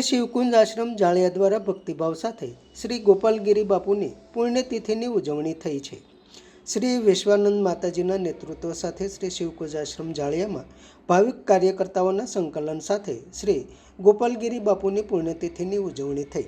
શ્રી શિવકુંજ આશ્રમ જાળિયા દ્વારા ભક્તિભાવ સાથે શ્રી ગોપાલગીરી બાપુની પુણ્યતિથિની ઉજવણી થઈ છે। શ્રી વિશ્વાનંદ માતાજીના નેતૃત્વ સાથે શ્રી શિવકુંજ આશ્રમ જાળિયામાં ભાવિક કાર્યકર્તાઓના સંકલન સાથે શ્રી ગોપાલગીરી બાપુની પુણ્યતિથિની ઉજવણી થઈ।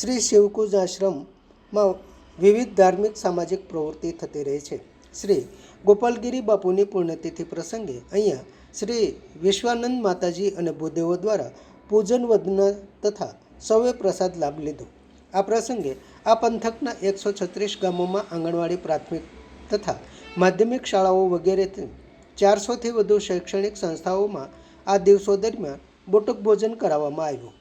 શ્રી શિવકુંજ આશ્રમમાં વિવિધ ધાર્મિક સામાજિક પ્રવૃત્તિ થતી રહે છે। શ્રી ગોપાલગીરી બાપુની પુણ્યતિથિ પ્રસંગે અહીંયા શ્રી વિશ્વાનંદ માતાજી અને ભૂદેવો દ્વારા પૂજન વંદના તથા સૌએ પ્રસાદ લાભ લીધો। આ પ્રસંગે આ પંથકના 136 ગામોમાં આંગણવાડી, પ્રાથમિક તથા માધ્યમિક શાળાઓ વગેરે 400થી વધુ શૈક્ષણિક સંસ્થાઓમાં આ દિવસો દરમિયાન બોટક ભોજન કરાવવામાં આવ્યું।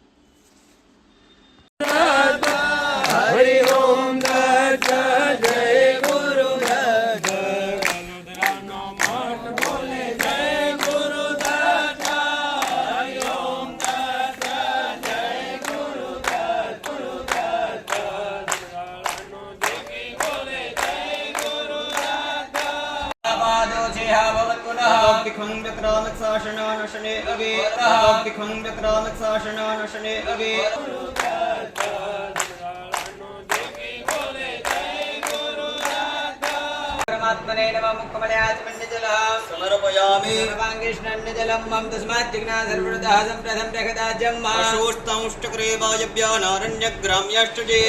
હરિ ઓમ દત્ત જય ગુરુ દત્ત વડોદરાનો મઠ બોલે જય ગુરુ દત્ત હરિ ઓમ દત્ત જય ગુરુ દત્ત વડોદરાનો દેવી બોલે જય ગુરુ દત્ત આવાદો છે હાવત પુનઃ ભિખંગ વિક્રામક શાસનાનશને અવે ભિખંગ વિક્રામક શાસનાનશને અવે परमात्मने नमः मुखमलयाचमण्डजलं समर्पयामि सर्वाङ्गीष्णन्यजलं मम तस्मात् जिज्ञा सर्वदा सम्प्रथम जगदाजं माशोष्टंष्टक्रे वायव्यानारण्यग्राम्यष्टजे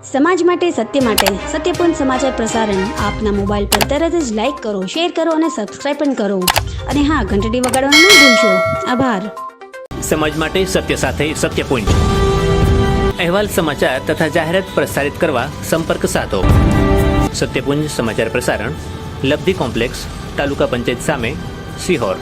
समाज माटे सत्य माटे सत्यपूर्ण समाचार प्रसारण आपना मोबाइल पर तरत ज लाइक करो, शेर करो और सब्सक्राइब पण करो अने हाँ घंटडी वगाड़वानुं न भूलशो। आभार। समाज माटे सत्य साथे सत्यपूर्ण अहवाल, समाचार तथा जाहेरात प्रसारित करवा संपर्क साधो। सत्यपुंज समाचार प्रसारण, लब्धी कॉम्प्लेक्स, तालुका पंचायत सामे, सीहोर।